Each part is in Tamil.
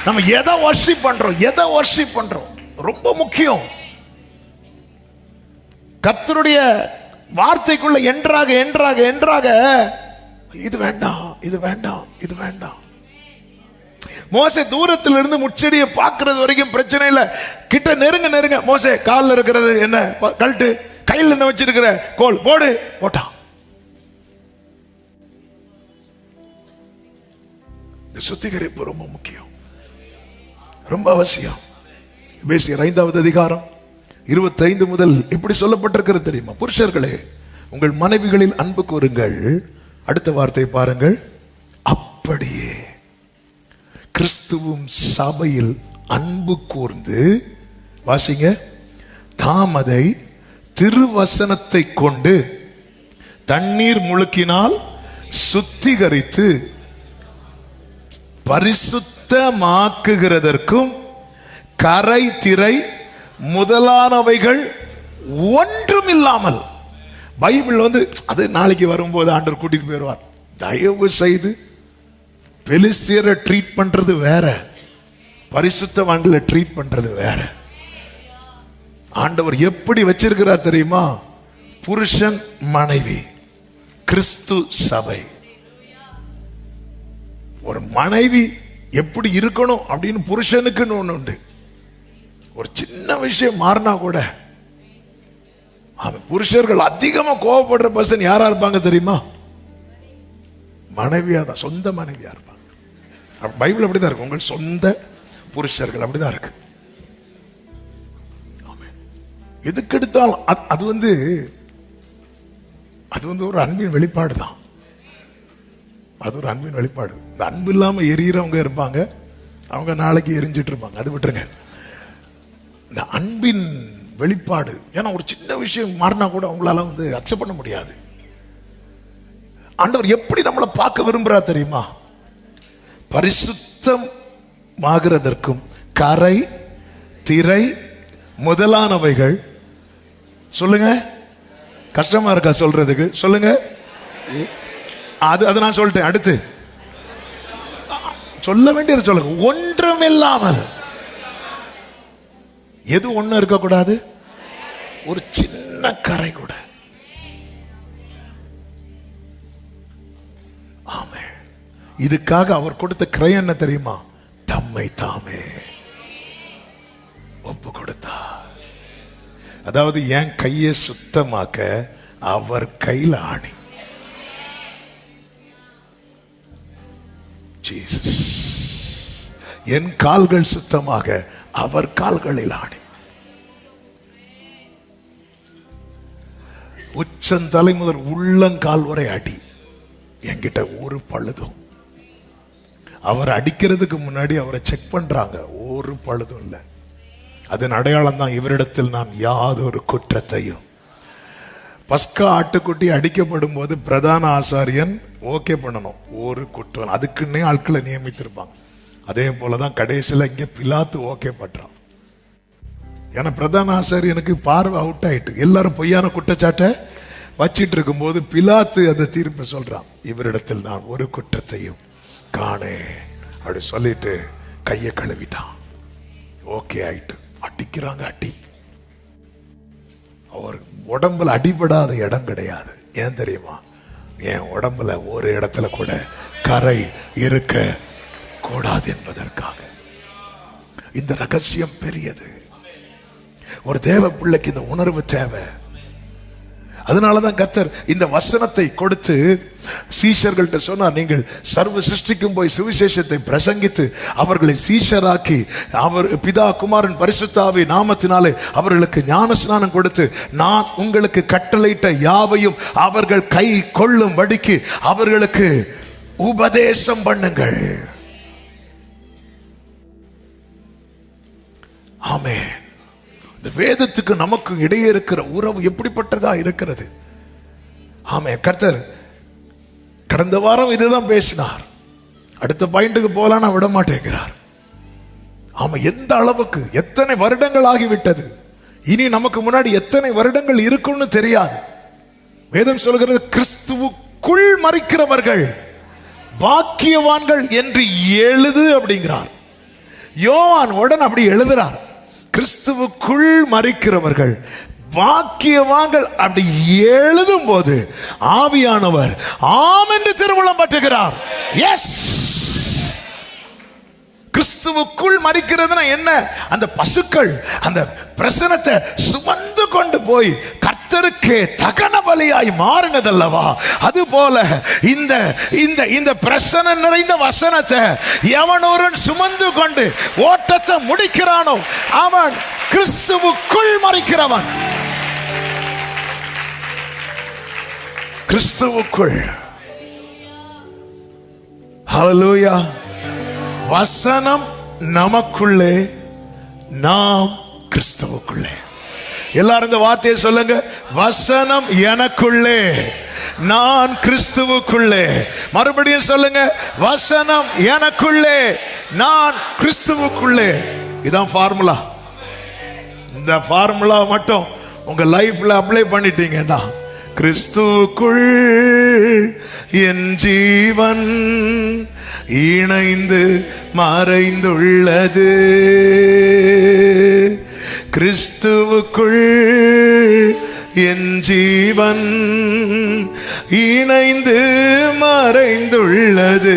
நம்ம எதை வர்ஷிப் பண்றோம் ரொம்ப முக்கியம். கர்த்தருடைய வார்த்தைக்குள்ள என்றாக இது வேண்டாம். மோசே தூரத்தில் இருந்து முச்செடியை பார்க்கறது வரைக்கும் பிரச்சனை இல்லை. கிட்ட நெருங்க மோசே காலில் இருக்கிறது என்ன கழட்டு, கையில் என்ன வச்சிருக்கிற கோல் போட்டான். சுத்திகரிப்பு ரொம்ப முக்கியம், ரொம்ப அவசியம். எபேசியர் 5வது அதிகாரம் 25 முதல் இப்படி சொல்லப்பட்டிருக்கிறது தெரியுமா? புருஷர்களே, உங்கள் மனைவிகளில் அன்பு கூறுங்கள். அடுத்த வார்த்தை பாருங்கள். அப்படியே கிறிஸ்துவும் சபையில் அன்பு கூர்ந்து, வாசிங்க, தாம் அதை திருவசனத்தை கொண்டு தண்ணீர் முழுக்கினால் சுத்திகரித்து பரிசுத்தமாக்குகிறதற்கும் கரை திரை முதலானவைகள் ஒன்றும் இல்லாமல். பைபிள் அது நாளைக்கு வரும்போது ஆண்டவர் கூட்டிட்டு போயிடுவார். தயவு செய்து பெலிஸ்தியரை ட்ரீட் பண்றது வேற, பரிசுத்தவான்களை ட்ரீட் பண்றது வேற. ஆண்டவர் எப்படி வச்சிருக்கிறார் தெரியுமா? புருஷன் மனைவி, கிறிஸ்து சபை. ஒரு மனைவி எப்படி இருக்கணும் அப்படின்னு புருஷனுக்குன்னு ஒண்ணு உண்டு. ஒரு சின்ன விஷயம் மாறினா கூட புருஷர்கள் அதிகமா கோபப்படுற பர்சன் யாரா இருப்பாங்க தெரியுமா? மனைவியா தான், சொந்த மனைவியா இருப்பாங்க. பைபிள் அப்படிதான் இருக்கு. உங்கள் சொந்த புருஷர்கள் அப்படிதான் இருக்கு. எதுக்கு எடுத்தாலும் அது ஒரு அன்பின் வெளிப்பாடு தான். அது ஒரு அன்பின் வெளிப்பாடு. இந்த அன்பு இல்லாம எரியறவங்க இருப்பாங்க, அவங்க நாளைக்கு எரிஞ்சிட்டு இருப்பாங்க. அது விட்டுருங்க. இந்த அன்பின் வெளிப்பாடு. ஏன்னா ஒரு சின்ன விஷயம் மாறினா கூட அவங்களால அக்செப்ட் பண்ண முடியாது. ஆண்டவர் எப்படி நம்மளை பார்க்க விரும்புறார் தெரியுமா? பரிசுத்தமாகிறதற்கும் கரை திரை முதலானவைகள். சொல்லுங்க, கஷ்டமா இருக்கா சொல்றதுக்கு? சொல்லுங்க. அது நான் சொல்லிட்டேன். அடுத்து சொல்ல வேண்டியது சொல்லுங்க. ஒன்றும் இல்லாமல். எது ஒண்ணு இருக்கக்கூடாது? ஒரு சின்ன கரை கூட. ஆமே. இதுக்காக அவர் கொடுத்த கிரை என்ன தெரியுமா? தம்மை தாமே ஒப்பு கொடுத்தார். அதாவது என் கையை சுத்தமாக்க அவர் கையில் ஆணி. என் கால்கள் சுத்தமாக அவர் கால்களில் ஆணி. உச்சந்தலை முதல் உள்ளங்கால் வரை அடி. என்கிட்ட ஒரு பழுதும். அவர் அடிக்கிறதுக்கு முன்னாடி அவரை செக் பண்றாங்க. ஒரு பழுதும் இல்லை. அதன் அடையாளம் தான், இவரிடத்தில் நான் யாதொரு குற்றத்தையும். பஸ்கா ஆட்டுக்குட்டி அடிக்கப்படும் போது பிரதான ஆசாரியன் ஓகே பண்ணணும், ஒரு குற்றம். அதுக்குன்னே ஆட்களை நியமித்திருப்பாங்க. அதே போலதான் கடைசியில் இங்க பிலாத்து ஓகே பண்றான். ஏன்னா பிரதான ஆசாரியனுக்கு பார்வை அவுட் ஆயிட்டு, எல்லாரும் பொய்யான குற்றச்சாட்டை வச்சிட்டு இருக்கும் போது பிலாத்து அந்த தீர்ப்பை சொல்றான், இவரிடத்தில் நான் ஒரு குற்றத்தையும் காணேன் அப்படி சொல்லிட்டு கையை கழுவிட்டான். ஓகே ஆயிட்டு. அடிக்கிறாங்க அடி. அவர் உடம்புல அடிபடாத இடம் கிடையாது. ஏன் தெரியுமா? என் உடம்புல ஒரு இடத்துல கூட கரை இருக்க கூடாது என்பதற்காக. இந்த ரகசியம் பெரியது. ஒரு தேவ பிள்ளைக்கு இந்த உணர்வு தேவை. அதனாலதான் கர்த்தர் இந்த வசனத்தை கொடுத்து சீஷர்கள்ட்ட சொன்னார், நீங்கள் சர்வ சிருஷ்டிக்கும் போய் சுவிசேஷத்தை பிரசங்கித்து அவர்களை சீஷராக்கி அவர் பிதா குமாரன் பரிசுத்த ஆவி நாமத்தினாலே அவர்களுக்கு ஞான ஸ்நானம் கொடுத்து நான் உங்களுக்கு கட்டளையிட்ட யாவையும் அவர்கள் கை கொள்ளும்படிக்கு அவர்களுக்கு உபதேசம் பண்ணுங்கள். ஆமென். இந்த வேதத்துக்கு நமக்கு இடையே இருக்கிற உறவு எப்படிப்பட்டதா இருக்கிறது. ஆமே. கர்த்தர் கடந்த வாரம் இதுதான் பேசினார். அடுத்த பாயிண்ட்டுக்கு போலாம் விட மாட்டேங்கிறார். ஆமா. எந்த அளவுக்கு, எத்தனை வருடங்கள் ஆகிவிட்டது. இனி நமக்கு முன்னாடி எத்தனை வருடங்கள் இருக்கும்னு தெரியாது. வேதம் சொல்கிறது, கிறிஸ்துவுக்குள் மரிக்கிறவர்கள் பாக்கியவான்கள் என்று எழுது அப்படிங்கிறார். யோவான் உடனே அப்படி எழுதுறார், கிறிஸ்துவுக்குள் மரிக்கிறவர்கள் வாக்கியவான்கள் அப்படி எழுதும் போது ஆவியானவர் ஆம் என்று திருவுளம் பற்றுகிறார். எஸ், கிறிஸ்துவுக்குள் மரிக்கிறதுனா என்ன? அந்த பசுக்கள் அந்த பிரசனத்தை சுமந்து கொண்டு போய் கர்த்தருக்கு தகன பலியாய் மாறினதல்லவா, அது போல இந்த இந்த இந்த பிரசனம் நிறைந்த வசனத்தை எவன் ஒருவன் சுமந்து கொண்டு ஓட்டத்தை முடிக்கிறானோ அவன் கிறிஸ்துவுக்குள் மரிக்கிறவன். கிறிஸ்துவுக்குள். ஹல்லேலூயா. வசனம் நமக்குள்ளே, நாம் கிறிஸ்துவுக்குள்ளே. எல்லாரும் இந்த வார்த்தையை சொல்லுங்க, வசனம் எனக்குள்ளே, நான் கிறிஸ்துவுக்குள்ளே. மறுபடியும் சொல்லுங்க, வசனம் எனக்குள்ளே, நான் கிறிஸ்துவுக்குள்ளே. இதான் ஃபார்முலா. இந்த ஃபார்முலா மட்டும் உங்க லைஃப்ல அப்ளை பண்ணிட்டீங்கன்னா, கிறிஸ்துவுக்குள் என் ஜீவன் இணைந்து மறைந்துள்ளது, கிறிஸ்துவுக்குள் என் ஜீவன் இணைந்து மறைந்துள்ளது,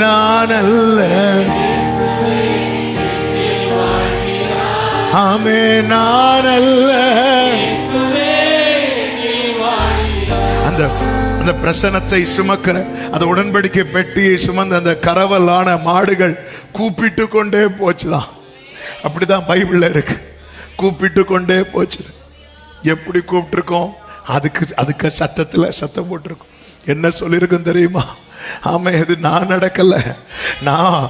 நான் அல்ல, ஆமே, நான் அல்ல. அந்த பிரசனத்தை சுமக்கிற அந்த உடன்படிக்கை பெட்டியை சுமந்த அந்த கரவலான மாடுகள் கூப்பிட்டு கொண்டே போச்சுதான். அப்படிதான் பைபிள்ல இருக்கு, கூப்பிட்டு கொண்டே போச்சு. எப்படி கூப்பிட்டுருக்கோம்? அதுக்கு சத்தம் போட்டிருக்கோம். என்ன சொல்லியிருக்கும் தெரியுமா? ஆமா, இது நான் நடக்கல, நான்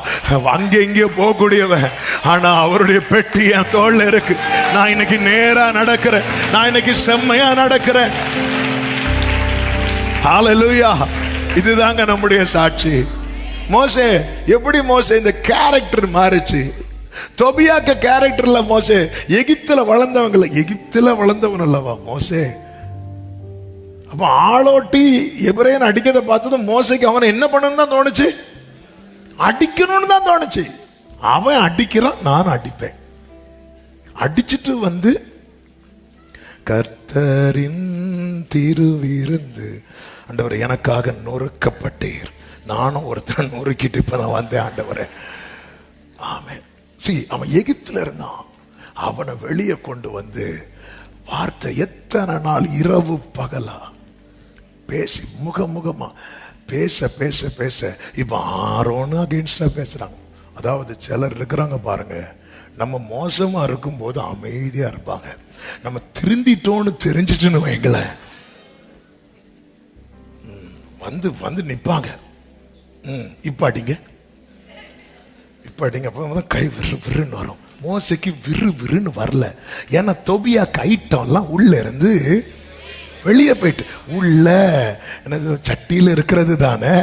அங்கே இங்கே போகக்கூடியவன், ஆனா அவருடைய பெட்டி என் தோல்ல இருக்கு. நான் இன்னைக்கு நேரா நடக்கிறேன், நான் இன்னைக்கு செம்மையா நடக்கிறேன். ஹல்லேலூயா. இதுதாங்க நம்முடைய சாட்சி. மோசே எப்படி மோசே இந்த கேரக்டர் மாறிச்சு? தொபியாக்க கேரக்டர்ல மோசே எகிப்துல வளர்ந்தவன் அல்லவா மோசே. அப்ப ஆளோட்டி எபிரேயன் அடிக்கிறத பார்த்ததும் மோசைக்கு அவனை என்ன பண்ணணும்னு தான் தோணுச்சு, அடிக்கணும்னு தான் தோணுச்சு. அவன் அடிக்கிறான், நான் அடிப்பேன். அடிச்சிட்டு வந்து கர்த்தரின் திருவிருந்து, ஆண்டவரே எனக்காக நொறுக்கப்பட்டீர், நானும் ஒருத்தன் நொறுக்கிட்டு இப்பதான் வந்தேன் ஆண்டவரே. ஆமென். அவன் எகிப்துல இருந்தான், அவனை வெளியே கொண்டு வந்து வார்த்தை எத்தனை நாள் இரவு பகலா பேசி முகமுகமா பேச பேச பேச இப்ப ஆரோன்னு அகெயின்ஸ்டா பேசுறாங்க. அதாவது சிலர் இருக்கிறாங்க பாருங்க, நம்ம மோசமா இருக்கும் போது அமைதியா இருப்பாங்க, நம்ம திருந்திட்டோன்னு தெரிஞ்சிட்டுன்னு வைங்களேன், வந்து வந்து நிப்பாங்க. இப்ப அடிங்க அப்ப கை விறு விறுன்னு வரும். மோசைக்கு விறு விறுன்னு வரல, ஏன்னா தொபியா கைட்டம்லாம் உள்ள இருந்து வெளியே போயிட்டு உள்ள சட்டியில இருக்கிறது தானே.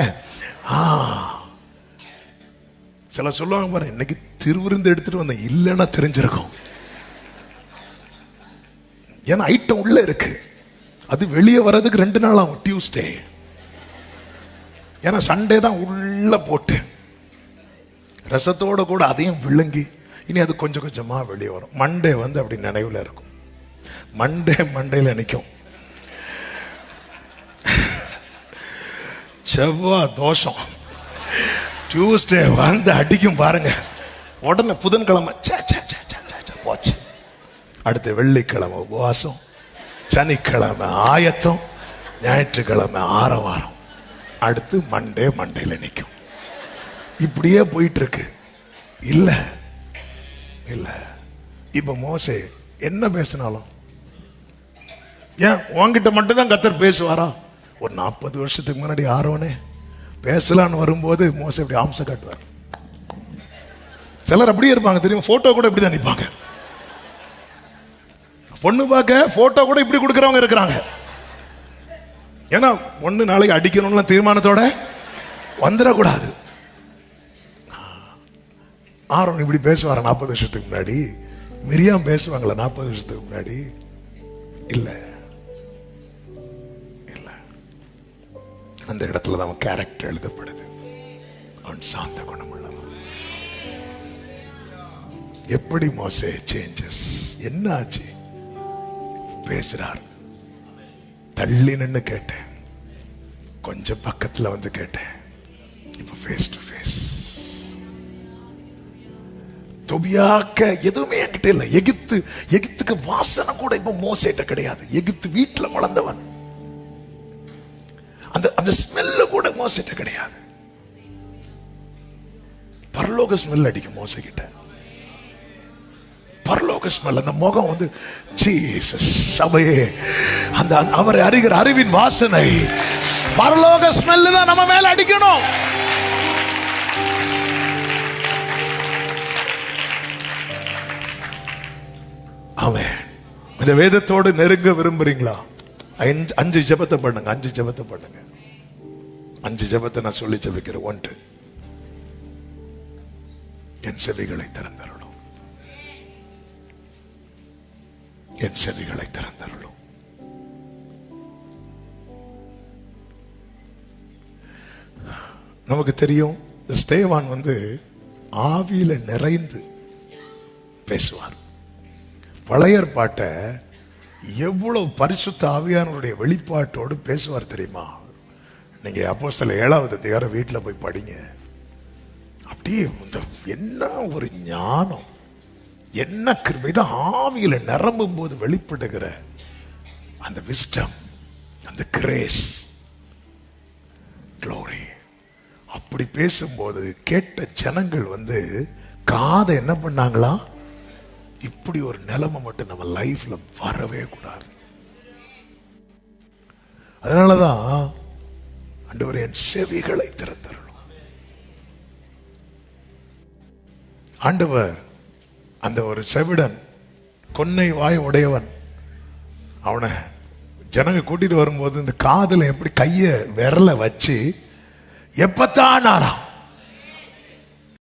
சில சொல்லுவாங்க பாரு, இன்னைக்கு திருவிருந்து எடுத்துட்டு வந்த, இல்லைன்னா தெரிஞ்சிருக்கும். ஏன்னா ஐட்டம் உள்ள இருக்கு, அது வெளியே வர்றதுக்கு 2 நாள் ஆகும். டியூஸ்டே, ஏன்னா சண்டே தான் உள்ள போட்டு ரசத்தோட கூட அதையும் விழுங்கி இனி அது கொஞ்சம் கொஞ்சமா வெளியே வரும். மண்டே வந்து அப்படி நினைவுல இருக்கும், மண்டையில நிற்கும். செவ்வாய் தோஷம், டியூஸ்டே வந்து அடிக்கும் பாருங்க. உடனே புதன்கிழமை போச்சு, அடுத்த வெள்ளிக்கிழமை உபவாசம், சனிக்கிழமை ஆயத்தம், ஞாயிற்றுக்கிழமை ஆரவாரம், அடுத்து மண்டையில நிற்கும். இப்படியே போயிட்டு இருக்கு. இல்ல இல்ல இப்ப மோசே என்ன பேசினாலும், ஏன் உன்கிட்ட மட்டும் தான் கர்த்தர் பேசுவாரா? ஒரு 40 வருஷத்துக்கு முன்னாடி ஆரோனே பேசலான்னு வரும்போது மோசே இப்படி ஆம்ச காட்டுவார். சிலர் அப்படியே இருப்பாங்க தெரியும், போட்டோ கூட இப்படிதான் நிற்பாங்க. பொண்ணு பார்க்க போட்டோ கூட இப்படி கொடுக்கறவங்க இருக்கிறாங்க. ஏன்னா பொண்ணு நாளைக்கு அடிக்கணும்னு தீர்மானத்தோட வந்துடக்கூடாது. ஆரோன் இப்படி பேசுவார 40 வருஷத்துக்கு முன்னாடி, மிரியாம் பேசுவாங்களா 40 வருஷத்துக்கு முன்னாடி? இல்ல இல்ல, அந்த இடத்துல தான் கேரக்டர் எழுதப்படுது. அவன் சாந்த குணமுள்ளவன். எப்படி மோசே சேஞ்சஸ்? என்ன ஆச்சு? பேசுறார். தள்ளி நின்னு கேட்டேன், கொஞ்சம் பக்கத்துல வந்து கேட்டேன், இப்ப ஃபேஸ் டு ஃபேஸ். தொபியாக்க எதுவுமே என்கிட்ட இல்லை. எகிப்துக்கு வாசனை கூட இப்ப மோசேட்ட கிடையாது. எகிப்து வீட்டுல வளர்ந்தவன், அந்த ஸ்மெல்ல கூட மோசேட்ட கிடையாது. பரலோக ஸ்மெல் அடிக்கும் மோசே கிட்ட. பரலோக ஸ்மெல், அந்த முகம் வந்து ஜீசஸ் சபையே, அந்த அவரை அறிகிற அறிவின் வாசனை, பரலோக ஸ்மெல் தான் நம்ம மேல அடிக்கணும். ஆமென். இந்த வேதத்தோடு நெருங்க விரும்புறீங்களா? 5 ஜெபத்தை பண்ணுங்க. 5 ஜெபத்தை பண்ணுங்க. 5 ஜெபத்தை நான் சொல்லி ஜெபிக்கிறேன். 1, என் செவிகளை திறந்தருளும், என் செவிகளை திறந்தருளும். நமக்கு தெரியும், ஸ்தேவான் வந்து ஆவியில நிறைந்து பேசுவார். பழைய ஏற்பாட்டை எவ்வளவு பரிசுத்த ஆவியானவருடைய வெளிப்பாட்டோடு பேசுவார் தெரியுமா? நீங்க அப்போஸ்தலர் 7வது அதிகாரம் வீட்டில் போய் படிங்க. அப்படியே என்ன ஒரு ஞானம், என்ன கிருபை! ஆவியில நிரம்பும் போது வெளிப்படுகிற அந்த விஸ்டம், அந்த கிரேஸ், க்ளோரி. அப்படி பேசும்போது கேட்ட ஜனங்கள் வந்து காதை என்ன பண்ணாங்களா? இப்படி ஒரு நிலைமை மட்டும் நம்ம லைஃப்ல வரவே கூடாது. அதனாலதான் ஆண்டவரே என் செவிகளை திறந்தருளும். ஆண்டவர் அந்த ஒரு செவிடன், கொன்னை வாய் உடையவன், அவனை ஜனங்க கூட்டிட்டு வரும்போது இந்த காதுல எப்படி கைய விரல வச்சு எப்பத்தான் ஆனாராம்